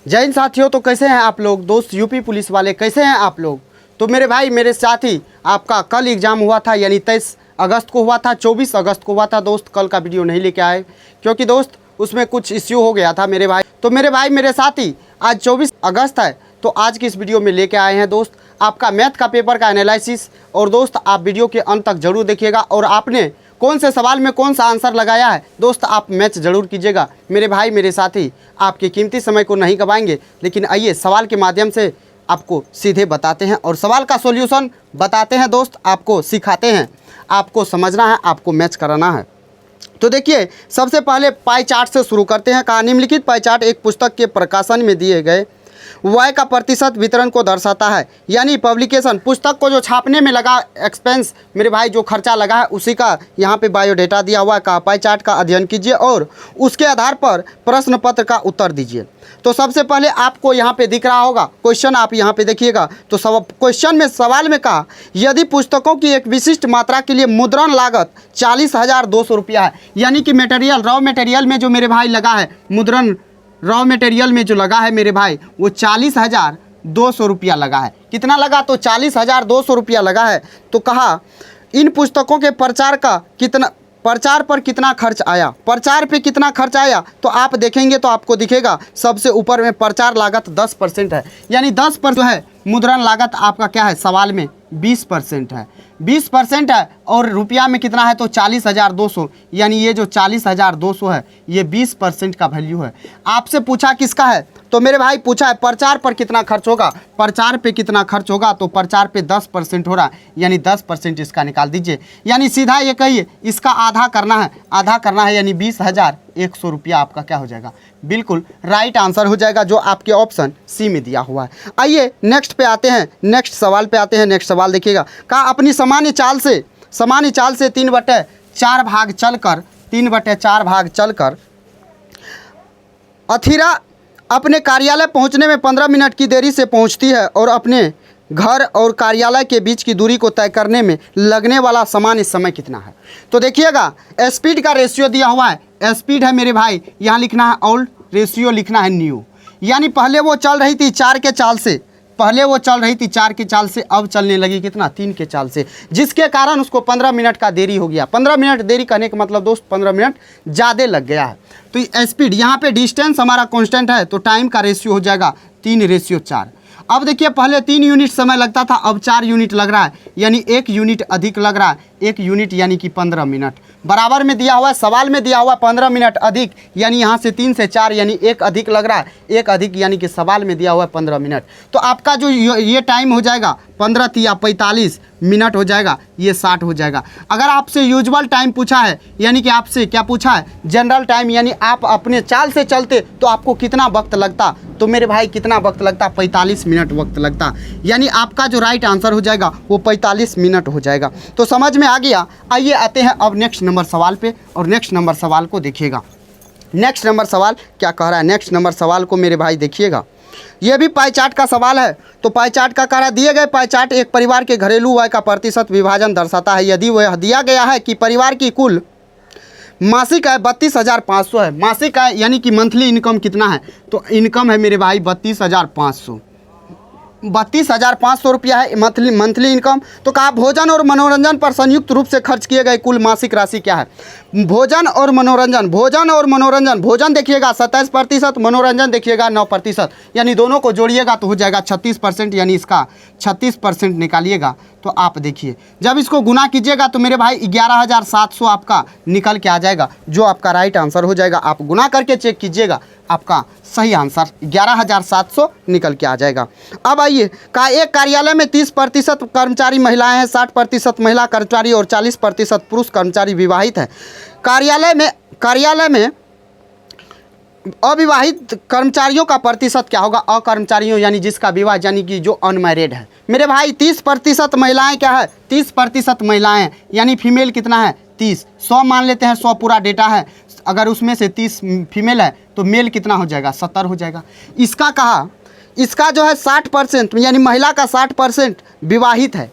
जय हिंद साथियों। तो कैसे हैं आप लोग दोस्त, यूपी पुलिस वाले कैसे हैं आप लोग। तो मेरे भाई मेरे साथी, आपका कल एग्ज़ाम हुआ था, यानी 23 अगस्त को हुआ था, 24 अगस्त को हुआ था दोस्त। कल का वीडियो नहीं लेके आए क्योंकि दोस्त उसमें कुछ इश्यू हो गया था मेरे भाई। तो मेरे भाई मेरे साथी, आज 24 अगस्त है, तो आज की इस वीडियो में लेके आए हैं दोस्त आपका मैथ का पेपर का एनालिसिस। और दोस्त आप वीडियो के अंत तक जरूर देखिएगा, और आपने कौन से सवाल में कौन सा आंसर लगाया है दोस्त, आप मैच ज़रूर कीजिएगा। मेरे भाई मेरे साथी, आपके कीमती समय को नहीं गवाएंगे, लेकिन आइए सवाल के माध्यम से आपको सीधे बताते हैं और सवाल का सॉल्यूशन बताते हैं दोस्त, आपको सिखाते हैं। आपको समझना है, आपको मैच कराना है। तो देखिए, सबसे पहले पाई चार्ट से शुरू करते हैं। कहा निम्नलिखित पाई चार्ट एक पुस्तक के प्रकाशन में दिए गए व्यय का प्रतिशत वितरण को दर्शाता है। यानी पब्लिकेशन, पुस्तक को जो छापने में लगा एक्सपेंस, मेरे भाई जो खर्चा लगा है उसी का यहाँ पे बायोडेटा दिया हुआ है। कहा पाई चार्ट का अध्ययन कीजिए और उसके आधार पर प्रश्न पत्र का उत्तर दीजिए। तो सबसे पहले आपको यहाँ पे दिख रहा होगा क्वेश्चन, आप यहाँ पे देखिएगा। तो सब क्वेश्चन में, सवाल में कहा यदि पुस्तकों की एक विशिष्ट मात्रा के लिए मुद्रण लागत 40,200 रुपया है, यानी कि मटेरियल, रॉ मटेरियल में जो मेरे भाई लगा है, मुद्रण रॉ मटेरियल में जो लगा है मेरे भाई, वो 40,200 रुपया लगा है। कितना लगा? तो 40,200 रुपया लगा है। तो कहा इन पुस्तकों के प्रचार पर कितना खर्च आया, प्रचार पे कितना खर्च आया। तो आप देखेंगे तो आपको दिखेगा सबसे ऊपर में प्रचार लागत 10% है, यानी 10% जो है मुद्रण लागत आपका क्या है, सवाल में 20% है, 20% है। और रुपया में कितना है? तो 40,200, यानी ये जो 40,200 है ये 20% का वैल्यू है। आपसे पूछा किसका है? तो मेरे भाई पूछा है प्रचार पर कितना खर्च होगा। प्रचार पे कितना खर्च होगा? तो प्रचार पे 10% हो रहा है, यानी 10% इसका निकाल दीजिए। यानी सीधा ये कहिए इसका आधा करना है, आधा करना है, यानी 20,100 रुपया आपका क्या हो जाएगा, बिल्कुल राइट आंसर हो जाएगा, जो आपके ऑप्शन सी में दिया हुआ है। आइए नेक्स्ट पे आते हैं, नेक्स्ट सवाल पे आते हैं। नेक्स्ट सवाल देखिएगा। कहा अपनी सामान्य चाल से 3/4 भाग चलकर अथिरा अपने कार्यालय पहुंचने में 15 मिनट की देरी से पहुंचती है और अपने घर और कार्यालय के बीच की दूरी को तय करने में लगने वाला सामान्य समय कितना है। तो देखिएगा, स्पीड का रेशियो दिया हुआ है, स्पीड है मेरे भाई, यहाँ लिखना है ओल्ड, रेशियो लिखना है न्यू। यानी पहले वो चल रही थी 4 के चाल से, अब चलने लगी कितना, 3 के चाल से, जिसके कारण उसको 15 मिनट का देरी हो गया। 15 मिनट देरी करने का मतलब दोस्त 15 मिनट ज़्यादा लग गया है। तो स्पीड, यहाँ पे डिस्टेंस हमारा कांस्टेंट है, तो टाइम का रेशियो हो जाएगा 3:4। अब देखिए, पहले 3 यूनिट समय लगता था, अब 4 यूनिट लग रहा है, यानी 1 यूनिट अधिक लग रहा है। 1 यूनिट यानी कि 15 मिनट। बराबर में दिया हुआ है, सवाल में दिया हुआ 15 मिनट अधिक, यानी यहाँ से 3 से 4, यानी 1 अधिक लग रहा है। 1 अधिक यानी कि सवाल में दिया हुआ है 15 मिनट। तो आपका जो ये टाइम हो जाएगा 15 या 45 मिनट हो जाएगा, ये 60 हो जाएगा। अगर आपसे यूजुअल टाइम पूछा है, यानी कि आपसे क्या पूछा है, जनरल टाइम, यानी आप अपने चाल से चलते तो आपको कितना वक्त लगता, तो मेरे भाई कितना वक्त लगता, 45 मिनट वक्त लगता। यानी आपका जो राइट आंसर हो जाएगा वो 45 मिनट हो जाएगा। तो समझ में आ गया। आइए आते हैं अब नेक्स्ट नंबर सवाल पे, और नेक्स्ट नंबर सवाल को देखिएगा। नेक्स्ट नंबर सवाल क्या कह रहा है, नेक्स्ट नंबर सवाल को मेरे भाई देखिएगा। ये भी पाई चार्ट का सवाल है। तो पाई चार्ट का कह रहा है, दिए गए पाई चार्ट एक परिवार के घरेलू आय का प्रतिशत विभाजन दर्शाता है। यदि वह दिया गया है कि परिवार की कुल मासिक आय 32,500 है, मासिक आय यानी कि मंथली इनकम कितना है, तो इनकम है मेरे भाई 32,500 रुपया है मंथली इनकम। तो कहा भोजन और मनोरंजन पर संयुक्त रूप से खर्च किए गए कुल मासिक राशि क्या है। भोजन और मनोरंजन, भोजन देखिएगा 27%, मनोरंजन देखिएगा 9%, यानी दोनों को जोड़िएगा तो हो जाएगा 36%, यानी इसका 36% निकालिएगा। तो आप देखिए, जब इसको गुना कीजिएगा तो मेरे भाई 11,700 आपका निकल के आ जाएगा, जो आपका राइट आंसर हो जाएगा। आप गुना करके चेक कीजिएगा, आपका सही आंसर 11,700 निकल के आ जाएगा। अब आइए, कहा एक कार्यालय में 30% कर्मचारी महिलाएं हैं, 60% महिला कर्मचारी और 40% पुरुष कर्मचारी विवाहित हैं। कार्यालय में अविवाहित कर्मचारियों का प्रतिशत क्या होगा, अकर्मचारियों यानी जिसका विवाह, यानी कि जो अनमैरिड है। मेरे भाई 30% महिलाएं क्या है, 30% महिलाएं, यानी फीमेल कितना है 30, 100 मान लेते हैं, 100 पूरा डेटा है। अगर उसमें से 30 फीमेल है तो मेल कितना हो जाएगा, 70 हो जाएगा। इसका कहा, इसका जो है 60%, यानी महिला का 60% विवाहित है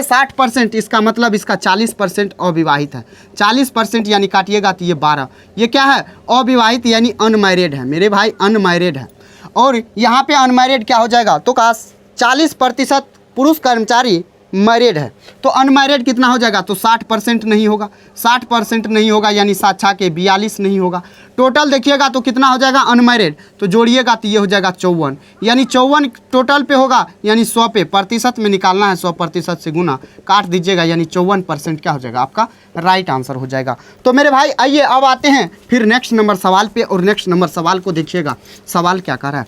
60%, इसका मतलब इसका 40% अविवाहित है। 40% यानी काटिएगा तो ये 12, ये क्या है, अविवाहित यानी अनमैरिड है मेरे भाई, अनमैरिड है। और यहाँ पे अनमैरिड क्या हो जाएगा, तो कहा 40% पुरुष कर्मचारी मैरिड है, तो अनमैरिड कितना हो जाएगा, तो 60% नहीं होगा, 60% नहीं होगा यानी 7 के 42 नहीं होगा। टोटल देखिएगा तो कितना हो जाएगा अनमैरिड, तो जोड़िएगा तो ये हो जाएगा 54, यानी 54 टोटल पे होगा, यानी 100 पे प्रतिशत में निकालना है, 100% से गुना काट दीजिएगा, यानी 54% क्या हो जाएगा आपका राइट आंसर हो जाएगा। तो मेरे भाई आइए अब आते हैं फिर नेक्स्ट नंबर सवाल पे, और नेक्स्ट नंबर सवाल को देखिएगा सवाल क्या कह रहा है।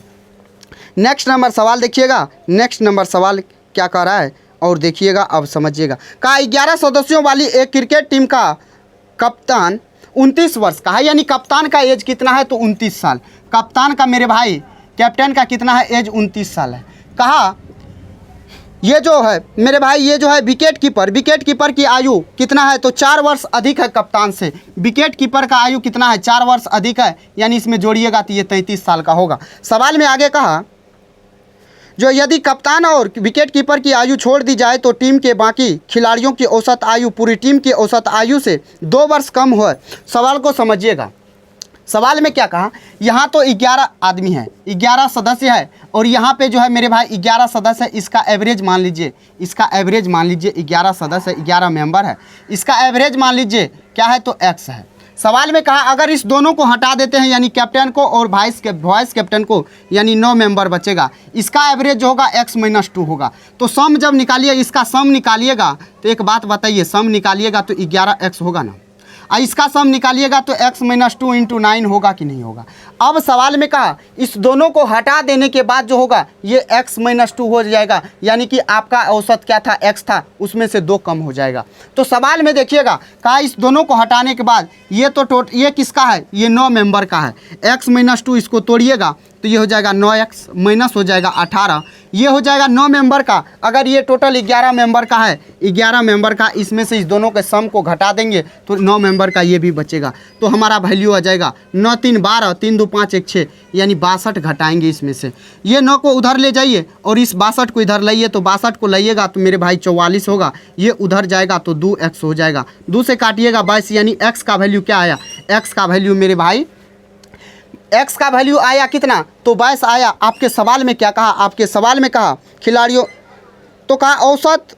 नेक्स्ट नंबर सवाल देखिएगा, नेक्स्ट नंबर सवाल क्या कह रहा है और देखिएगा अब समझिएगा। कहा 11 सदस्यों वाली एक क्रिकेट टीम का कप्तान 29 वर्ष का है, यानी कप्तान का एज कितना है, तो 29 साल। कप्तान का मेरे भाई कैप्टन का कितना है एज, 29 साल है। कहा ये जो है मेरे भाई, ये जो है विकेट कीपर की आयु कितना है, तो 4 वर्ष अधिक है कप्तान से। विकेट कीपर का आयु कितना है, 4 वर्ष अधिक है, यानी इसमें जोड़िएगा तो ये 33 साल का होगा। सवाल में आगे कहा जो यदि कप्तान और विकेट कीपर की आयु छोड़ दी जाए तो टीम के बाकी खिलाड़ियों की औसत आयु पूरी टीम की औसत आयु से 2 वर्ष कम हो। सवाल को समझिएगा। सवाल में क्या कहा, यहाँ तो 11 आदमी है, 11 सदस्य है, और यहाँ पे जो है मेरे भाई 11 सदस्य है, इसका एवरेज मान लीजिए, इसका एवरेज मान लीजिए 11 सदस्य, 11 मेंबर है, इसका एवरेज मान लीजिए क्या है, तो x है। सवाल में कहा अगर इस दोनों को हटा देते हैं, यानी कैप्टन को और वाइस कैप्टन को, यानी 9 मेंबर बचेगा, इसका एवरेज जो होगा x-2 होगा। तो सम जब निकालिए, इसका सम निकालिएगा तो एक बात बताइए, सम निकालिएगा तो 11x होगा ना, और इसका सम निकालिएगा तो x-2 × 9 होगा कि नहीं होगा। अब सवाल में कहा इस दोनों को हटा देने के बाद जो होगा ये x-2 हो जाएगा, यानी कि आपका औसत क्या था, x था, उसमें से 2 कम हो जाएगा। तो सवाल में देखिएगा कहा इस दोनों को हटाने के बाद ये तो ये किसका है, ये 9 मेंबर का है, x-2 इसको तोड़िएगा तो ये हो जाएगा 9x माइनस हो जाएगा 18, ये हो जाएगा 9 मेंबर का। अगर ये टोटल 11 मेंबर का है, 11 मेंबर का, इसमें से इस दोनों के सम को घटा देंगे तो 9 मेंबर का ये भी बचेगा, तो हमारा वैल्यू आ जाएगा 9 3 12, 3 2 5 1 6, यानी 62 घटाएंगे इसमें से। ये 9 को उधर ले जाइए और इस 62 को इधर लाइए, तो 62 को लाइएगा तो मेरे भाई 44 होगा, ये उधर जाएगा तो 2x हो जाएगा, 2 से काटिएगा 22, यानी x का वैल्यू क्या आया, x का वैल्यू मेरे भाई x का वैल्यू आया कितना, तो 22 आया। आपके सवाल में क्या कहा, आपके सवाल में कहा खिलाड़ियों, तो कहा औसत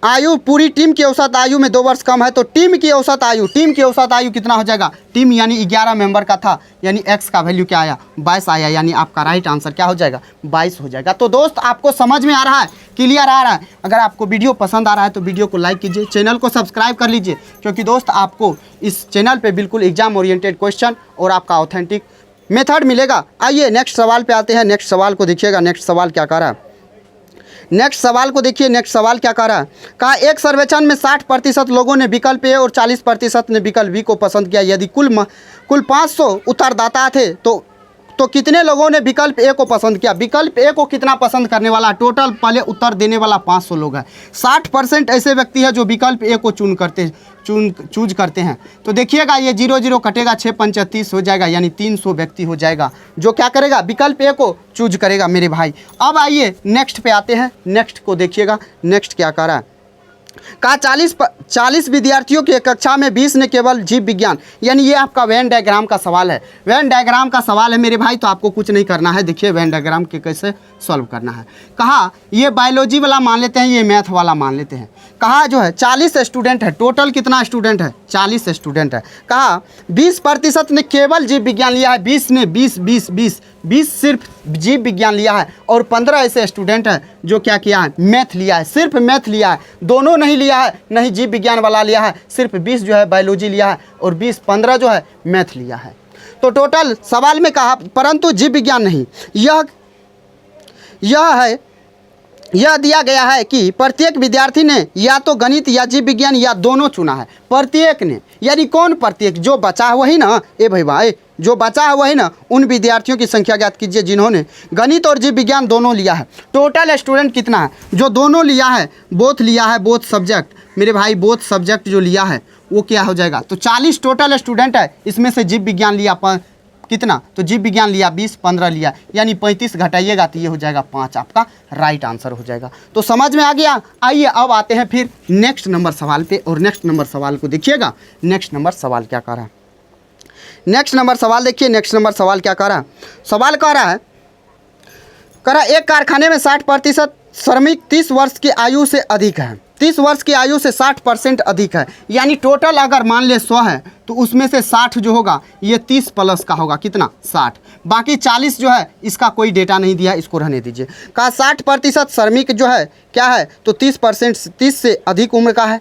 आयु पूरी टीम की औसत आयु में 2 वर्ष कम है, तो टीम की औसत आयु कितना हो जाएगा, टीम यानी 11 मेंबर का था, यानी x का वैल्यू क्या आया, 22 आया, यानी आपका राइट आंसर क्या हो जाएगा, 22 हो जाएगा। तो दोस्त आपको समझ में आ रहा है, क्लियर आ रहा है। अगर आपको वीडियो पसंद आ रहा है तो वीडियो को लाइक कीजिए, चैनल को सब्सक्राइब कर लीजिए, क्योंकि दोस्त आपको इस चैनल पर बिल्कुल एग्जाम ओरिएंटेड क्वेश्चन और आपका ऑथेंटिक मेथड मिलेगा। आइए नेक्स्ट सवाल पे आते हैं। नेक्स्ट सवाल को देखिएगा, नेक्स्ट सवाल क्या कह रहा है, नेक्स्ट सवाल को देखिए, नेक्स्ट सवाल क्या कह रहा है। कहा एक सर्वेक्षण में 60% लोगों ने विकल्प ए और 40% ने विकल्प बी को पसंद किया। यदि कुल 500 उत्तरदाता थे तो कितने लोगों ने विकल्प ए को पसंद किया। विकल्प ए को कितना पसंद करने वाला, टोटल पहले उत्तर देने वाला 500 लोग हैं। 60% ऐसे व्यक्ति हैं जो विकल्प ए को चूज करते हैं। तो देखिएगा ये 0 0 कटेगा, 6 5 30 हो जाएगा, यानी 300 व्यक्ति हो जाएगा जो क्या करेगा, विकल्प ए को चूज करेगा मेरे भाई। अब आइए नेक्स्ट पे आते हैं, नेक्स्ट को देखिएगा, नेक्स्ट क्या कह रहा है। कहा 40 विद्यार्थियों की कक्षा में 20 ने केवल जीव विज्ञान, यानी ये आपका वेन डायग्राम का सवाल है। वेन डायग्राम का सवाल है मेरे भाई, तो आपको कुछ नहीं करना है। देखिए वेन डायग्राम के कैसे सॉल्व करना है। कहा ये बायोलॉजी वाला मान लेते हैं, ये मैथ वाला मान लेते हैं। कहा जो है 40 स्टूडेंट है, टोटल कितना स्टूडेंट है, 40 स्टूडेंट है। कहा 20% ने केवल जीव विज्ञान लिया है, 20 ने 20 सिर्फ जीव विज्ञान लिया है, और 15 ऐसे स्टूडेंट हैं जो क्या किया है, मैथ लिया है, सिर्फ मैथ लिया है, दोनों नहीं लिया है, नहीं जीव विज्ञान वाला लिया है, सिर्फ 20 जो है बायोलॉजी लिया है और 15 जो है मैथ लिया है। तो टोटल सवाल में कहा परंतु जीव विज्ञान नहीं। यह दिया गया है कि प्रत्येक विद्यार्थी ने या तो गणित या जीव विज्ञान या दोनों चुना है। प्रत्येक ने यानी कौन प्रत्येक, जो बचा है वही ना, ए भाई भाई जो बचा है वही ना। उन विद्यार्थियों की संख्या ज्ञात कीजिए जिन्होंने गणित और जीव विज्ञान दोनों लिया है। टोटल स्टूडेंट कितना है, जो दोनों लिया है, बोथ लिया है, बोथ सब्जेक्ट मेरे भाई, बोथ सब्जेक्ट जो लिया है वो क्या हो जाएगा, तो 40 टोटल स्टूडेंट है, इसमें से जीव विज्ञान लिया कितना, तो जीव विज्ञान लिया 20, 15 लिया, यानी 35 घटाइएगा तो ये हो जाएगा 5, आपका राइट आंसर हो जाएगा। तो समझ में आ गया। आइए अब आते हैं फिर नेक्स्ट नंबर सवाल पे, और नेक्स्ट नंबर सवाल को देखिएगा। नेक्स्ट नंबर सवाल क्या कह रहा है, नेक्स्ट नंबर सवाल देखिए, नेक्स्ट नंबर सवाल क्या कह रहा है। सवाल कह रहा है करा एक कारखाने में 60% श्रमिक 30 वर्ष की आयु से अधिक है, 30 वर्ष की आयु से 60% अधिक है, यानी टोटल अगर मान ले 100 है तो उसमें से 60 जो होगा ये 30 प्लस का होगा, कितना 60, बाकी 40 जो है इसका कोई डेटा नहीं दिया, इसको रहने दीजिए। कहा 60% श्रमिक जो है क्या है तो 30% से अधिक उम्र का है।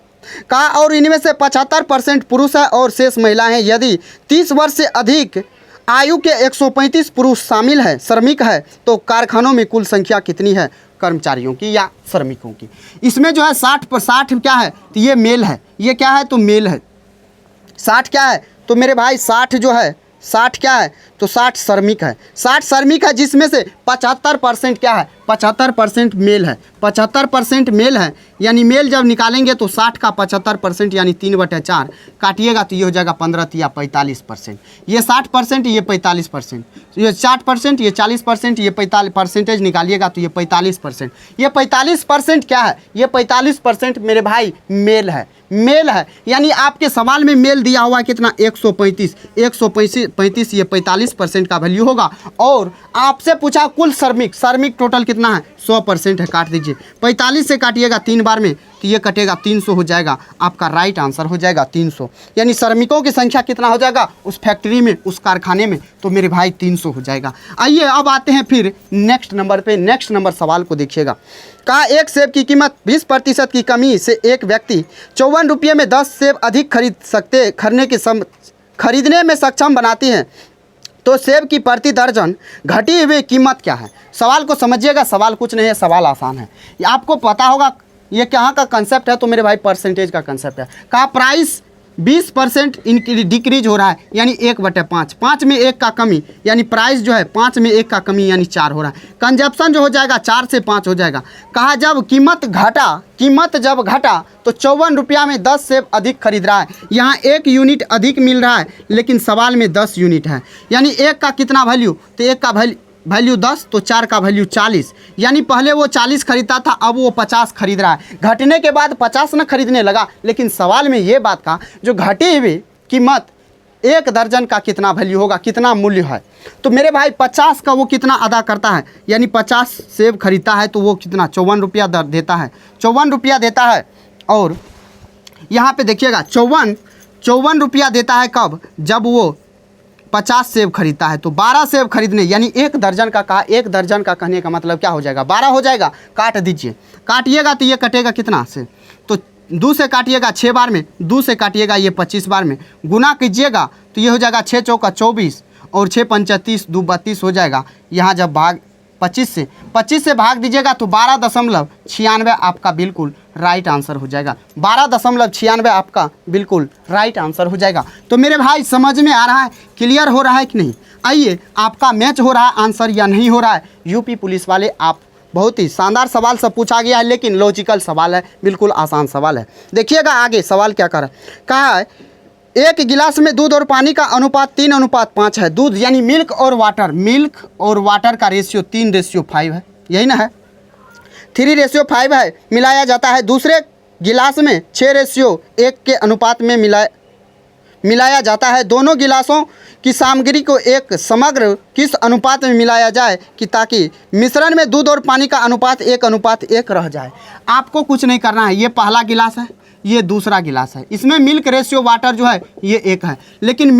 कहा और इनमें से 75% पुरुष है और शेष महिला हैं। यदि 30 वर्ष से अधिक आयु के 135 पुरुष शामिल है श्रमिक है तो कारखानों में कुल संख्या कितनी है कर्मचारियों की या श्रमिकों की। इसमें जो है 60 क्या है तो ये मेल है, ये क्या है तो मेल है, 60 क्या है तो मेरे भाई 60 जो है 60 क्या है तो 60 श्रमिक है, 60 श्रमिक है जिसमें से 75% क्या है 75% मेल है, 75% मेल है, यानी मेल जब निकालेंगे तो 60 का 75% यानी 3/4 काटिएगा तो ये हो जाएगा 15 या 45%। ये 60% ये 45%, ये 60% ये 40% ये 45% निकालिएगा तो ये 45%। ये 45% क्या है ये 45% मेरे भाई मेल है, मेल है, यानी आपके सवाल में मेल दिया हुआ है कितना 135 ये 45% का वैल्यू होगा। और आपसे पूछा कुल श्रमिक, श्रमिक टोटल कितना है 100% है, काट दीजिए 45 से काटिएगा 3 बार में तो ये कटेगा 300 हो जाएगा, आपका राइट आंसर हो जाएगा 300, यानी श्रमिकों की संख्या कितना हो जाएगा उस फैक्ट्री में उस कारखाने में तो मेरे भाई 300 हो जाएगा। आइए अब आते हैं फिर नेक्स्ट नंबर पे, नेक्स्ट नंबर सवाल को देखिएगा। कहा एक सेब की कीमत 20% की कमी से एक व्यक्ति 54 रुपये में 10 सेब अधिक खरीदने में सक्षम बनाती है तो सेब की प्रति दर्जन घटी हुई कीमत क्या है। सवाल को समझिएगा, सवाल कुछ नहीं है, सवाल आसान है, ये आपको पता होगा ये कहाँ का कंसेप्ट है तो मेरे भाई परसेंटेज का कंसेप्ट है। कहा प्राइस 20% डिक्रीज हो रहा है यानी 1/5, 5 में 1 का कमी यानी प्राइस जो है 5 में 1 का कमी यानी 4 हो रहा है। कंजप्शन जो हो जाएगा 4 से 5 हो जाएगा। कहा जब कीमत जब घटा तो 54 रुपया में 10 सेब अधिक खरीद रहा है, यहाँ 1 यूनिट अधिक मिल रहा है लेकिन सवाल में 10 यूनिट है, यानी 1 का कितना वैल्यू तो 1 का वैल्यू 10 तो 4 का वैल्यू 40, यानी पहले वो 40 खरीदता था अब वो 50 खरीद रहा है, घटने के बाद 50 न खरीदने लगा। लेकिन सवाल में ये बात का जो घटी हुई कीमत 1 दर्जन का कितना वैल्यू होगा, कितना मूल्य है तो मेरे भाई 50 का वो कितना अदा करता है, यानी 50 सेब खरीदता है तो वो कितना 54 रुपया देता है, 54 रुपया देता है। और यहाँ पे देखिएगा 54 रुपया देता है कब जब वो 50 सेब खरीदता है तो 12 सेब खरीदने यानी 1 दर्जन का कहा, 1 दर्जन का कहने का मतलब क्या हो जाएगा 12 हो जाएगा, काट दीजिए, काटिएगा तो ये कटेगा कितना से तो 2 से काटिएगा 6 बार में, 2 से काटिएगा ये 25 बार में, गुना कीजिएगा तो ये हो जाएगा 6 चौका 24 और 6 पंचा 30, 2 32 हो जाएगा। यहाँ जब भाग 25 से भाग दीजिएगा तो 12.96 आपका बिल्कुल राइट आंसर हो जाएगा, 12.96 आपका बिल्कुल राइट आंसर हो जाएगा। तो मेरे भाई समझ में आ रहा है, क्लियर हो रहा है कि नहीं। आइए आपका मैच हो रहा है आंसर या नहीं हो रहा है। यूपी पुलिस वाले आप बहुत ही शानदार सवाल सब पूछा गया है लेकिन लॉजिकल सवाल है, बिल्कुल आसान सवाल है। देखिएगा आगे सवाल क्या कहा है एक गिलास में दूध और पानी का अनुपात 3:5 है। दूध यानी मिल्क और वाटर का रेशियो 3:5 है, यही ना है, 3:5 है, मिलाया जाता है। दूसरे गिलास में 6:1 के अनुपात में मिलाया जाता है। दोनों गिलासों की सामग्री को एक समग्र किस अनुपात में मिलाया जाए कि ताकि मिश्रण में दूध और पानी का अनुपात 1:1 रह जाए। आपको कुछ नहीं करना है, ये पहला गिलास है, ये दूसरा गिलास है, इसमें मिल्क रेशियो वाटर जो है ये 1 है, लेकिन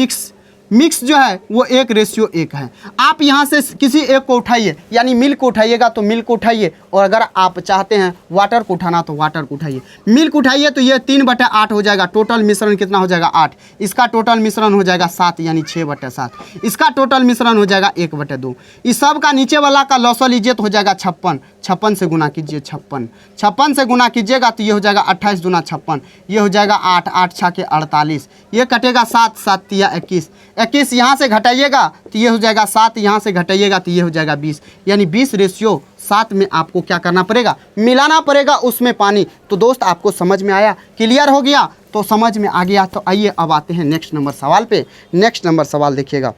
मिक्स जो है वो 1:1 है। आप यहाँ से किसी एक को उठाइए, यानी मिल्क को उठाइएगा तो मिल्क को उठाइए, और अगर आप चाहते हैं वाटर को उठाना तो वाटर को उठाइए। मिल्क उठाइए तो ये 3/8 हो जाएगा, टोटल मिश्रण कितना हो जाएगा 8, इसका टोटल मिश्रण हो जाएगा 7 यानी 6/7, इसका टोटल मिश्रण हो जाएगा 1/2। इस सब का नीचे वाला का लौसल लीजिए तो हो जाएगा 56 से गुना कीजिए, 56 से गुना कीजिएगा तो ये हो जाएगा 28 दूना 56, ये हो जाएगा 8, 8 6 के 48, ये कटेगा 7, 7 या 21 यहाँ से घटाइएगा तो ये हो जाएगा 7, यहाँ से घटाइएगा तो ये हो जाएगा 20, यानी 20:7 में आपको क्या करना पड़ेगा, मिलाना पड़ेगा उसमें पानी। तो दोस्त आपको समझ में आया, क्लियर हो गया, तो समझ में आ गया। तो आइए अब आते हैं नेक्स्ट नंबर सवाल पे। नेक्स्ट नंबर सवाल देखिएगा,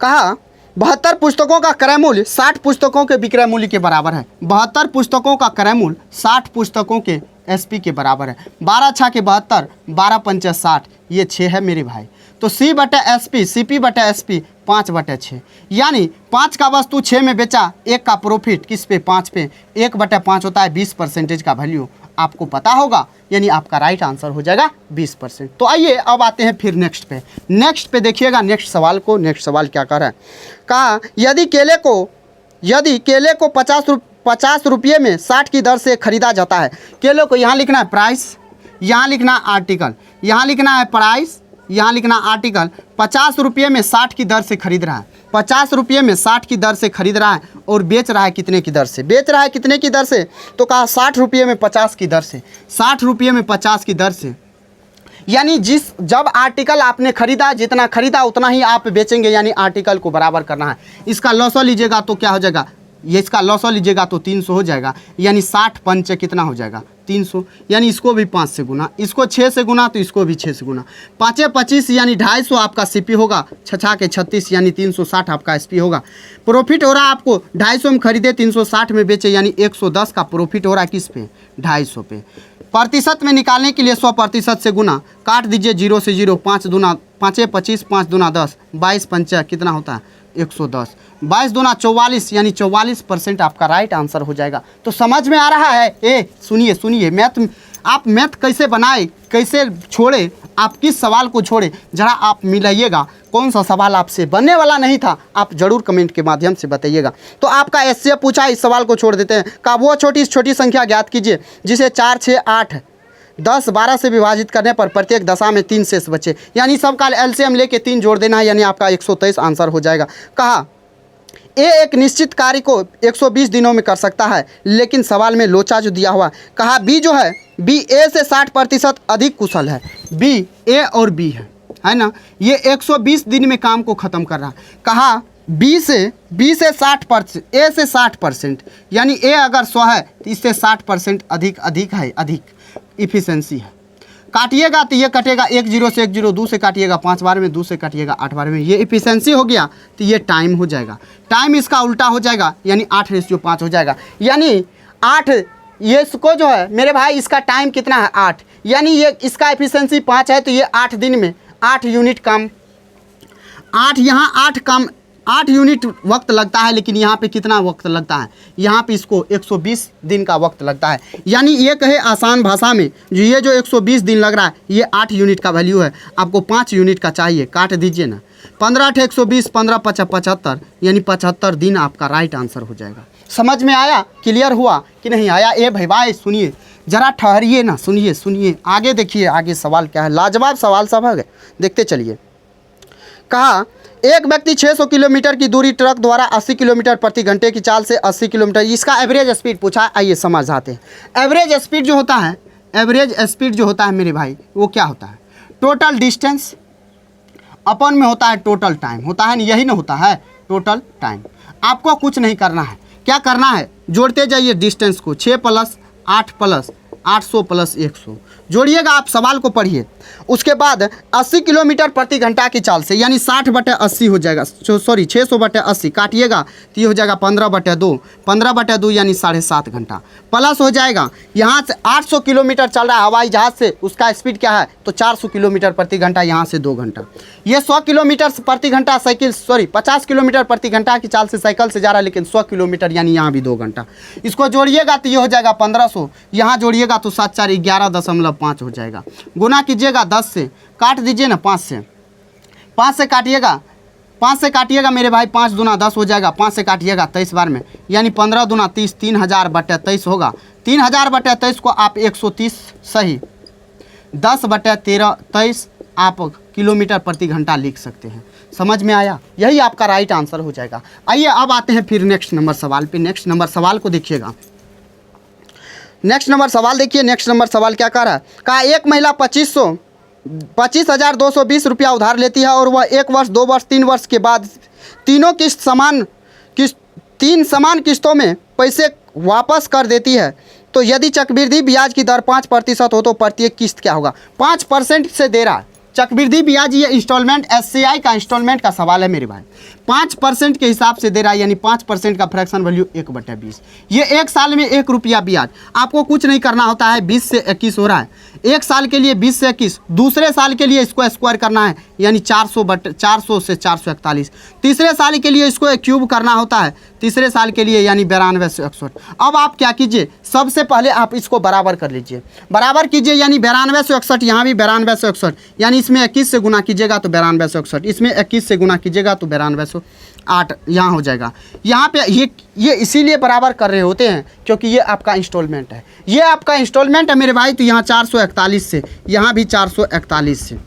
कहा 72 पुस्तकों का क्रय मूल्य 60 पुस्तकों के विक्रय मूल्य के बराबर है। 72 पुस्तकों का क्रय मूल्य 60 पुस्तकों के एसपी के बराबर है। 12 6 के 72, 12 5 60, ये 6 है मेरे भाई। तो सी बटे एस पी, सी पी बटे एस पी 5/6, यानी 5 का वस्तु 6 में बेचा, 1 का प्रॉफिट किस पे, 5 पे, 1/5 होता है 20% का वैल्यू, आपको पता होगा, यानी आपका राइट आंसर हो जाएगा 20%। तो आइए अब आते हैं फिर नेक्स्ट पे देखिएगा नेक्स्ट सवाल को। नेक्स्ट सवाल क्या कर रहा है, कहा यदि केले को 50 रुपये में 60 की दर से खरीदा जाता है। केले को यहाँ लिखना है प्राइस, यहाँ लिखना आर्टिकल, यहाँ लिखना है प्राइस, यहाँ लिखना आर्टिकल। 50 रुपये में 60 की दर से खरीद रहा है, 50 रुपये में 60 की दर से खरीद रहा है और बेच रहा है कितने की दर से, बेच रहा है कितने की दर से, तो कहा 60 रुपये में 50 की दर से, 60 रुपये में 50 की दर से, यानी जब आर्टिकल आपने खरीदा, जितना खरीदा उतना ही आप बेचेंगे, यानी आर्टिकल को बराबर करना है। इसका लॉसो लीजिएगा तो क्या हो जाएगा, ये इसका लॉसो लीजिएगा तो 300 हो जाएगा, यानी 60 पंच कितना हो जाएगा 300, यानी इसको भी 5 से गुना, इसको 6 से गुना तो इसको भी 6 से गुना, 5 25 यानी 250 आपका सीपी होगा, 6 के 36 यानी 360 आपका एसपी होगा। प्रॉफिट हो रहा है आपको 250 में खरीदे 360 में बेचे, यानी 110 का प्रॉफिट हो रहा है किस पे, 250 पे। प्रतिशत में निकालने के लिए 100% से गुना, काट दीजिए 0 से 0, 5 दूना 5 25, 5 दूना 10, 22 पंचा कितना होता है 110, 22 दूना 44, यानी 44% आपका राइट आंसर हो जाएगा। तो समझ में आ रहा है, सुनिए आप मैथ कैसे बनाए, कैसे छोड़े, आप किस सवाल को छोड़े, जरा आप मिलाइएगा, कौन सा सवाल आपसे बनने वाला नहीं था, आप जरूर कमेंट के माध्यम से बताइएगा। तो आपका एससे पूछा, इस सवाल को छोड़ देते हैं। का वो छोटी संख्या ज्ञात कीजिए जिसे 4 6 8 10 12 से विभाजित करने पर प्रत्येक दशा में 3 शेष बचे, यानी सबका एलसीएम लेके 3 जोड़ देना है, यानी आपका 123 आंसर हो जाएगा। कहा ए एक निश्चित कार्य को 120 दिनों में कर सकता है, लेकिन सवाल में लोचा जो दिया हुआ, कहा बी जो है, बी ए से 60% अधिक कुशल है। बी ए और बी है ना, ये 120 दिन में काम को ख़त्म कर रहा है। कहा बी से 60%, ए से 60%, यानी ए अगर 100 है तो इससे 60% अधिक इफिशेंसी है। काटिएगा तो ये कटेगा 1 0 से 1 0, 2 से काटिएगा 5 बार में, 2 से काटिएगा 8 बार में, ये इफिशेंसी हो गया। तो ये टाइम हो जाएगा, टाइम इसका उल्टा हो जाएगा, यानी 8:5 हो जाएगा, यानी 8, ये इसको जो है मेरे भाई इसका टाइम कितना है 8, यानी ये इसका एफिशिएंसी 5 है, तो ये 8 दिन में 8 यूनिट काम, 8 यहाँ 8 यूनिट वक्त लगता है, लेकिन यहाँ पे कितना वक्त लगता है, यहाँ पे इसको 120 दिन का वक्त लगता है। यानी ये कहे आसान भाषा में, ये जो 120 दिन लग रहा है ये 8 यूनिट का वैल्यू है, आपको 5 यूनिट का चाहिए, काट दीजिए ना, 15 × 120, 15 × 5 75, यानी 75 दिन आपका राइट आंसर हो जाएगा। समझ में आया, क्लियर हुआ कि नहीं आया? ए भाई सुनिए, जरा ठहरिए ना, सुनिए आगे देखिए, आगे सवाल क्या है, लाजवाब सवाल सब है, देखते चलिए। कहा एक व्यक्ति 600 किलोमीटर की दूरी ट्रक द्वारा 80 किलोमीटर प्रति घंटे की चाल से 80 किलोमीटर, इसका एवरेज स्पीड पूछा। आइए समझाते हैं। एवरेज स्पीड जो होता है मेरे भाई, वो क्या होता है, टोटल डिस्टेंस अपन में होता है टोटल टाइम, होता है ना, यही ना होता है टोटल टाइम। आपको कुछ नहीं करना है, क्या करना है, जोड़ते जाइए डिस्टेंस को, 6 + 8 + 800 + 100 जोड़िएगा, आप सवाल को पढ़िए। उसके बाद 80 किलोमीटर प्रति घंटा की चाल से, यानी 60/80 हो जाएगा, सॉरी 600/80 काटिएगा तो ये हो जाएगा 15/2, 15/2 यानी 7.5 घंटा, प्लस हो जाएगा यहाँ से 800 किलोमीटर चल रहा है हवाई जहाज़ से, उसका स्पीड क्या है, तो 400 किलोमीटर प्रति घंटा, यहाँ से 2 घंटा। ये 100 किलोमीटर प्रति घंटा 50 किलोमीटर प्रति घंटा की चाल से साइकिल से जा रहा है, लेकिन 100 किलोमीटर यानी यहाँ भी 2 घंटा। इसको जोड़िएगा तो ये हो जाएगा 1500, यहाँ जोड़िएगा तो 7 4 11.5 हो जाएगा, गुना कीजिएगा 10 से, काट दीजिए ना 5 से काटिएगा मेरे भाई, 5 दूना 10 हो जाएगा, 5 से काटिएगा 23 बार में, यानी 15 दूना 30, 3000/23 होगा। 3000/23 को आप 130 सही 10/23 आप किलोमीटर प्रति घंटा लिख सकते हैं। समझ में आया? यही आपका राइट आंसर हो जाएगा। आइए अब आते हैं फिर नेक्स्ट नंबर सवाल पे। नेक्स्ट नंबर सवाल को देखिएगा, नेक्स्ट नंबर सवाल देखिए। नेक्स्ट नंबर सवाल क्या कह रहा है, कहा एक महिला 25,220 रुपया उधार लेती है और वह 1 वर्ष 2 वर्ष 3 वर्ष के बाद तीन समान किस्तों में पैसे वापस कर देती है, तो यदि चक्रवृद्धि ब्याज की दर 5% हो तो प्रत्येक किस्त क्या होगा। 5% से दे रहा है चक्रवृद्धि ब्याज, ये इंस्टॉलमेंट एससीआई का इंस्टॉलमेंट का सवाल है मेरे भाई, 5% के हिसाब से दे रहा है, यानी 5% का फ्रैक्शन वैल्यू 1/20। ये 1 साल में 1 रुपया ब्याज, आपको कुछ नहीं करना होता है, 20 से 21 हो रहा है, एक साल के लिए 20 से 21, दूसरे साल के लिए इसको स्क्वायर करना है यानी 400 से 441, तीसरे साल के लिए इसको क्यूब करना होता है, तीसरे साल के लिए यानी 92 से 61। अब आप क्या कीजिए, सबसे पहले आप इसको बराबर कर लीजिए, बराबर कीजिए यानी 92 से 61, यहाँ भी 92 से 61, यानी इसमें 21 से गुना कीजिएगा तो 92 से 61, इसमें 21 से गुना कीजिएगा तो 92 से 8 यहाँ हो जाएगा। यहाँ पे ये इसीलिए बराबर कर रहे होते हैं क्योंकि ये आपका इंस्टॉलमेंट है, ये आपका इंस्टॉलमेंट है मेरे भाई। तो यहाँ 441 से, यहाँ भी 441 से।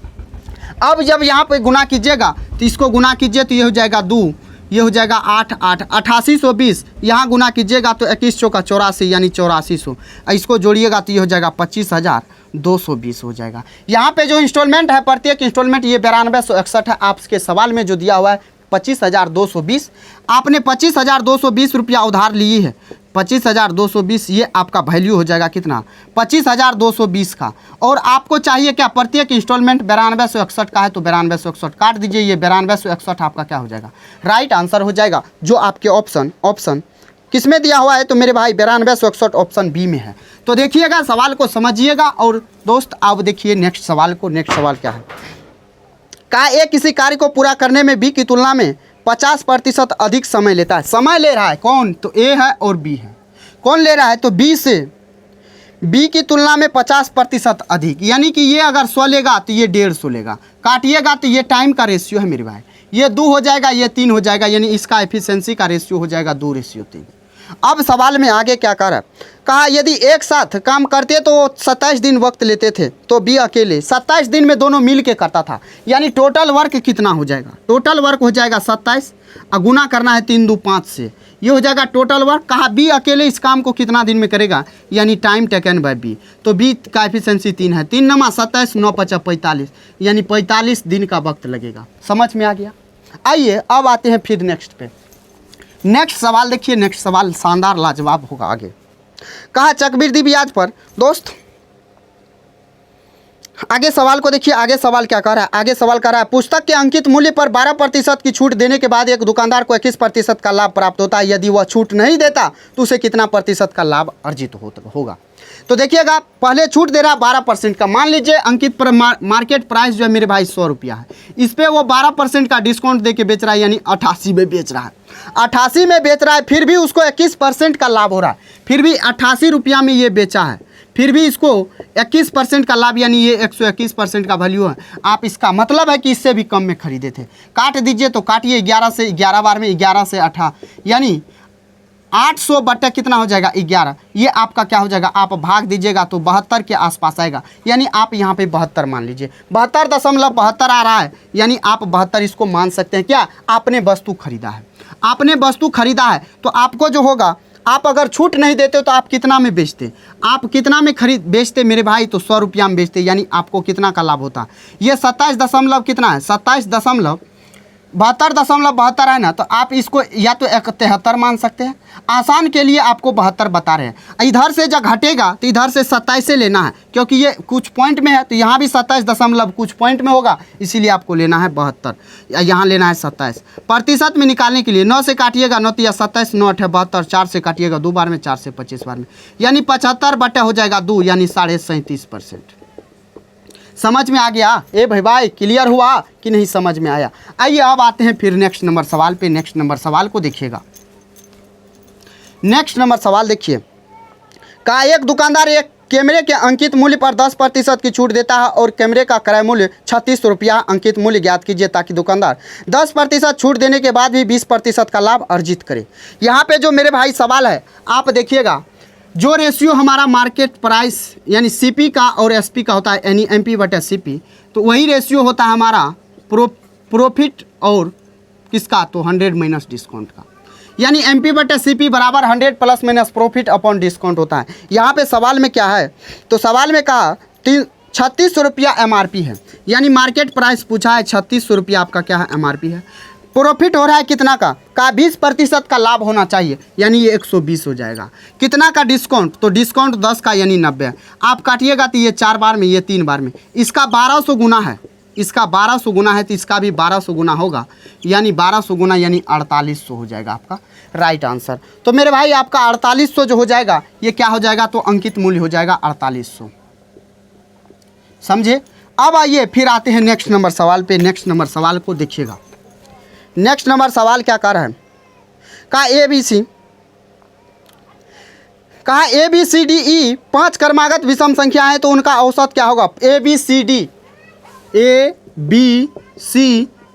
अब जब यहाँ पे गुना कीजिएगा तो इसको गुना कीजिए तो ये हो जाएगा 2, ये हो जाएगा 8 8 8820, यहाँ गुना कीजिएगा तो 21 चौका 84 यानी 8400, इसको जोड़िएगा तो ये हो जाएगा 25,220 हो जाएगा। यहाँ पे जो इंस्टॉलमेंट है प्रत्येक इंस्टॉलमेंट ये 9261 है। आपके सवाल में जो दिया हुआ है 25,220, आपने 25,220 रुपया उधार ली है, 25,220 ये आपका वैल्यू हो जाएगा कितना, 25,220 का। और आपको चाहिए क्या, प्रत्येक इंस्टॉलमेंट 92 से 61 का है तो 92 से 61 काट दीजिए, ये 92 से 61 आपका क्या हो जाएगा, राइट आंसर हो जाएगा। जो आपके ऑप्शन किस में दिया हुआ है तो मेरे भाई 92 से 61 ऑप्शन बी में है। तो देखिएगा सवाल को समझिएगा। और दोस्त अब देखिए नेक्स्ट सवाल को, नेक्स्ट सवाल क्या है, कहा ए किसी कार्य को पूरा करने में बी की तुलना में 50% अधिक समय लेता है। समय ले रहा है कौन, तो ए है और बी है। कौन ले रहा है तो बी से, बी की तुलना में 50% अधिक, यानी कि ये अगर 100 लेगा तो ये 150 लेगा, काटिएगा तो ये टाइम का रेशियो है मेरे भाई, ये 2 हो जाएगा, ये 3 हो जाएगा, यानी इसका एफिशिएंसी का रेशियो हो जाएगा 2:3। अब सवाल में आगे क्या कर रहा है, कहा यदि एक साथ काम करते तो 27 दिन वक्त लेते थे तो बी अकेले 27 दिन में दोनों मिल के करता था, यानी टोटल वर्क कितना हो जाएगा, टोटल वर्क हो जाएगा 27 और गुना करना है 3 2 5 से, ये हो जाएगा टोटल वर्क। कहा बी अकेले इस काम को कितना दिन में करेगा, यानी टाइम टेकन बाय बी, तो बी का एफिशिएंसी 3 है, 3 नमा 27 9 5 45, यानी 45 दिन का वक्त लगेगा। समझ में आ गया। आइए अब आते हैं फिर नेक्स्ट पे। नेक्स्ट सवाल देखिए, नेक्स्ट सवाल शानदार लाजवाब होगा। आगे कहा चक्रवृद्धि ब्याज पर, दोस्त आगे सवाल को देखिए, आगे सवाल क्या कह रहा है, आगे सवाल कह रहा है पुस्तक के अंकित मूल्य पर 12% की छूट देने के बाद एक दुकानदार को 21% का लाभ प्राप्त होता है, यदि वह छूट नहीं देता तो उसे कितना प्रतिशत का लाभ अर्जित होगा। तो देखिएगा पहले छूट दे रहा है 12% का, मान लीजिए अंकित पर मार्केट प्राइस जो है मेरे भाई 100 रुपया है, इस पर वो 12% का डिस्काउंट दे के बेच रहा है, यानी 88 में बेच रहा है, 88 में बेच रहा है, फिर भी उसको 21% का लाभ हो रहा है, फिर भी 88 रुपया में ये बेचा है, फिर भी इसको 21% का लाभ, यानी ये 121% का वैल्यू है। आप इसका मतलब है कि इससे भी कम में खरीदे थे। काट दीजिए तो काटिए 11 से 11 बार में 11 से 18, यानी 800 बट्टा कितना हो जाएगा 11, ये आपका क्या हो जाएगा, आप भाग दीजिएगा तो 72 के आसपास आएगा, यानी आप यहाँ पे 72 मान लीजिए, 72.72 आ रहा है, यानी आप 72 इसको मान सकते हैं। क्या आपने वस्तु खरीदा है, आपने वस्तु खरीदा है तो आपको जो होगा, आप अगर छूट नहीं देते तो आप कितना में बेचते, आप कितना में बेचते मेरे भाई, तो 100 रुपया में बेचते, यानी आपको कितना का लाभ होता। ये 27 दशमलव कितना है, 27.72 है ना, तो आप इसको या तो 73 मान सकते हैं, आसान के लिए आपको 72 बता रहे हैं। इधर से जब घटेगा तो इधर से 27 से लेना है, क्योंकि ये कुछ पॉइंट में है तो यहाँ भी 27 दशमलव कुछ पॉइंट में होगा, इसीलिए आपको लेना है 72, यहाँ लेना है 27। प्रतिशत में निकालने के लिए 9 से काटिएगा, 9 या 27, 9 8 72, 4 से काटिएगा 2 बार में, 4 से 25 बार में, यानी 75 बटा हो जाएगा 2, यानी 37.5%। समझ में आ गया ए भाई, क्लियर हुआ कि नहीं समझ में आया। आइए अब आते हैं फिर नेक्स्ट नंबर सवाल पे। नेक्स्ट नंबर सवाल को देखिएगा, नेक्स्ट नंबर सवाल देखिए, कहा एक दुकानदार एक कैमरे के अंकित मूल्य पर 10% की छूट देता है और कैमरे का क्रय मूल्य 36 रुपया, अंकित मूल्य ज्ञात कीजिए ताकि दुकानदार 10% छूट देने के बाद भी 20% का लाभ अर्जित करे। यहाँ पे जो मेरे भाई सवाल है आप देखिएगा, जो रेशियो हमारा मार्केट प्राइस यानी सीपी का और एसपी का होता है, यानी एमपी बटा सीपी, तो वही रेशियो होता है हमारा प्रॉफिट और किसका, तो 100 माइनस डिस्काउंट का, यानी एमपी बटा सीपी बराबर 100 plus minus profit upon discount होता है। यहाँ पे सवाल में क्या है, तो सवाल में कहा 36 रुपया एमआरपी है, यानी मार्केट प्राइस पूछा है 36 रुपया आपका क्या है एमआरपी है, प्रॉफिट हो रहा है कितना का 20% का लाभ होना चाहिए, यानी ये 120 हो जाएगा। कितना का डिस्काउंट, तो डिस्काउंट 10 का यानी 90, आप काटिएगा तो ये 4 बार में, ये 3 बार में, इसका 1200 गुना है, इसका 1200 गुना है तो इसका भी 1200 गुना होगा, यानी 1200 गुना यानी 4800 हो जाएगा आपका राइट आंसर। तो मेरे भाई आपका 4800 जो हो जाएगा ये क्या हो जाएगा, तो अंकित मूल्य हो जाएगा 4800। समझे। अब आइए फिर आते हैं नेक्स्ट नंबर सवाल पे। नेक्स्ट नंबर सवाल को देखिएगा। नेक्स्ट नंबर सवाल क्या कर रहा है, कहा A B C D E 5 क्रमागत विषम संख्या है तो उनका औसत क्या होगा। A B C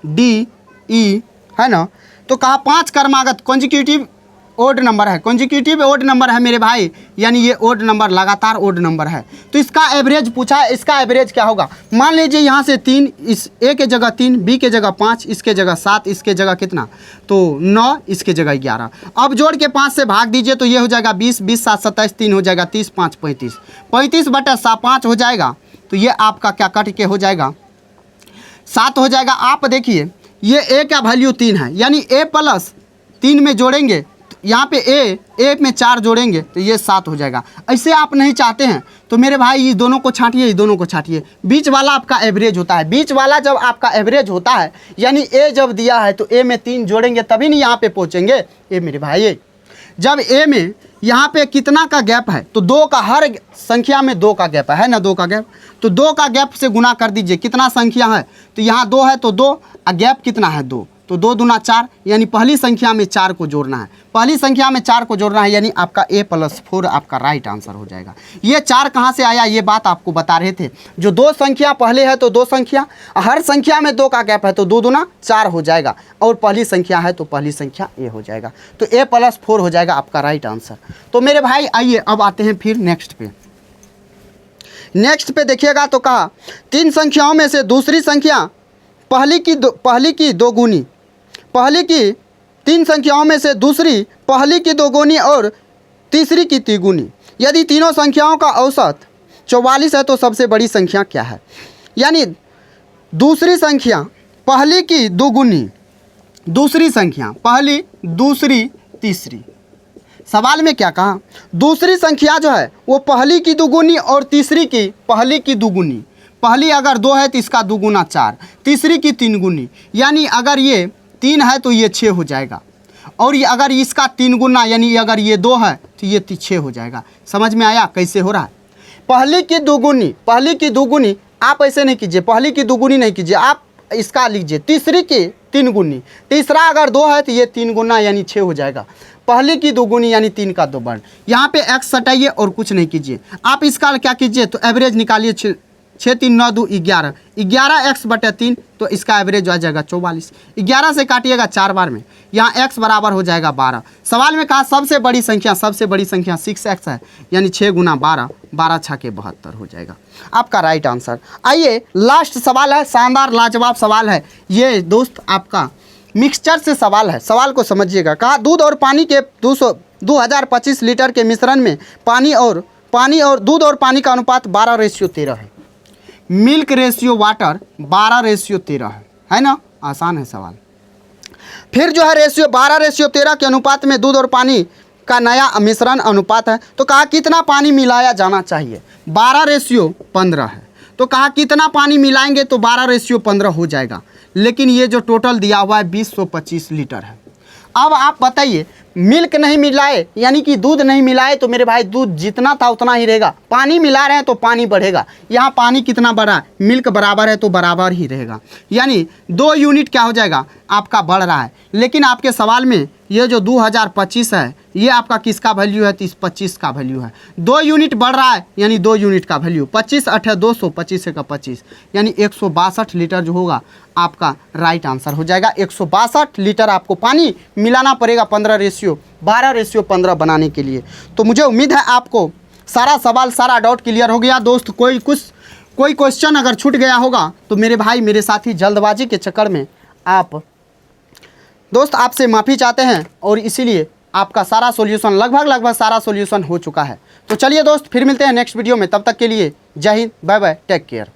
D E है ना, तो कहा 5 क्रमागत कॉन्जिक्यूटिव ओड नंबर है। कॉन्जिक्यूटिव ओड नंबर है मेरे भाई, यानी ये ओड नंबर लगातार ओड नंबर है। तो इसका एवरेज पूछा है, इसका एवरेज क्या होगा। मान लीजिए यहाँ से 3, इस ए के जगह 3, बी के जगह 5, इसके जगह 7, इसके जगह कितना तो 9, इसके जगह 11। अब जोड़ के 5 से भाग दीजिए तो ये हो जाएगा 20, 20 7 27, 3 हो जाएगा 30, 5 35, 35/5 हो जाएगा। तो ये आपका क्या कट के हो जाएगा 7 हो जाएगा। आप देखिए ये ए का वैल्यू 3 है, यानी ए प्लस 3 में जोड़ेंगे, यहाँ पे ए में 4 जोड़ेंगे तो ये 7 हो जाएगा। ऐसे आप नहीं चाहते हैं तो मेरे भाई ये दोनों को छांटिए, ये दोनों को छांटिए, बीच वाला आपका एवरेज होता है। बीच वाला जब आपका एवरेज होता है, यानी ए जब दिया है तो ए में 3 जोड़ेंगे तभी नहीं यहाँ पे पहुँचेंगे। ए मेरे भाई जब ए में यहाँ पे कितना का गैप है तो 2 का, हर संख्या में 2 का गैप है ना, 2 का गैप, तो 2 का गैप से गुना कर दीजिए। कितना संख्या है तो यहाँ 2 है तो 2, और गैप कितना है 2, तो 2 दूना 4, यानी पहली संख्या में 4 को जोड़ना है। पहली संख्या में 4 को जोड़ना है, यानी आपका A + 4 आपका राइट आंसर हो जाएगा। ये 4 कहाँ से आया ये बात आपको बता रहे थे। जो 2 संख्या पहले है तो 2 संख्या, हर संख्या में 2 का गैप है तो 2 दूना 4 हो जाएगा, और पहली संख्या है तो पहली संख्या A हो जाएगा। तो A + 4 हो जाएगा आपका राइट आंसर। तो मेरे भाई आइए अब आते हैं फिर नेक्स्ट पे। नेक्स्ट पे देखिएगा तो कहा 3 संख्याओं में से दूसरी संख्या पहली की दोगुनी, पहली की 3 संख्याओं में से दूसरी पहली की दोगुनी और तीसरी की तिगुनी। यदि तीनों संख्याओं का औसत 44 है तो सबसे बड़ी संख्या क्या है। यानी दूसरी संख्या पहली की दोगुनी, दूसरी संख्या पहली, दूसरी, तीसरी। सवाल में क्या कहा, दूसरी संख्या जो है वो पहली की दोगुनी और तीसरी की पहली की दोगुनी। पहली अगर 2 है तो इसका दोगुना 4, तीसरी की 3 गुनी, यानी अगर ये 3 है तो ये 6 हो जाएगा, और ये अगर इसका 3 गुना, यानी अगर ये 2 है तो ये 6 हो जाएगा। समझ में आया कैसे हो रहा है। पहली की दोगुनी, पहली की दोगुनी आप ऐसे नहीं कीजिए, पहली की दोगुनी नहीं कीजिए, आप इसका लीजिए तीसरी की 3 गुनी। तीसरा अगर 2 है तो ये 3 गुना यानी 6 हो जाएगा। पहली की 2 गुनी यानी 3 का 2 बढ़। यहाँ पे x हटाइए और कुछ नहीं कीजिए, आप इसका क्या कीजिए तो एवरेज निकालिए। 6 3 9 2 11, 11x/3 तो इसका एवरेज आ जाएगा 44। 11 से काटिएगा 4 बार में, यहाँ x बराबर हो जाएगा 12। सवाल में कहा सबसे बड़ी संख्या 6x है, यानी 6 गुना 12, 12 छके 72 हो जाएगा आपका राइट आंसर। आइए लास्ट सवाल है, शानदार लाजवाब सवाल है ये दोस्त, आपका मिक्सचर से सवाल है। सवाल को समझिएगा। कहा दूध और पानी के 2025 लीटर के मिश्रण में पानी और दूध और पानी का अनुपात 12:13 है। मिल्क रेशियो वाटर 12:13 है ना, आसान है सवाल। फिर जो है रेशियो 12:13 के अनुपात में दूध और पानी का नया मिश्रण अनुपात है। तो कहा कितना पानी मिलाया जाना चाहिए। 12:15 है, तो कहा कितना पानी मिलाएंगे तो 12:15 हो जाएगा, लेकिन ये जो टोटल दिया हुआ है 2025 लीटर है। अब आप बताइए, मिल्क नहीं मिलाए यानी कि दूध नहीं मिलाए तो मेरे भाई दूध जितना था उतना ही रहेगा। पानी मिला रहे हैं तो पानी बढ़ेगा। यहाँ पानी कितना बढ़ा, मिल्क बराबर है तो बराबर ही रहेगा, यानी 2 यूनिट क्या हो जाएगा आपका बढ़ रहा है। लेकिन आपके सवाल में ये जो 2025 है ये आपका किसका वैल्यू है तो 25 का वैल्यू है। 2 यूनिट बढ़ रहा है यानी 2 यूनिट का वैल्यू 25 8 200, 25 का 25, यानी 162 लीटर जो होगा आपका राइट आंसर हो जाएगा। 162 लीटर आपको पानी मिलाना पड़ेगा 12:15 बनाने के लिए। तो मुझे उम्मीद है आपको सारा सवाल सारा डाउट क्लियर हो गया दोस्त। कोई क्वेश्चन अगर छूट गया होगा तो मेरे भाई मेरे साथी जल्दबाजी के चक्कर में आप दोस्त आपसे माफ़ी चाहते हैं, और इसीलिए आपका सारा सॉल्यूशन लगभग सारा सॉल्यूशन हो चुका है। तो चलिए दोस्त फिर मिलते हैं नेक्स्ट वीडियो में, तब तक के लिए जय हिंद, बाय बाय, टेक केयर।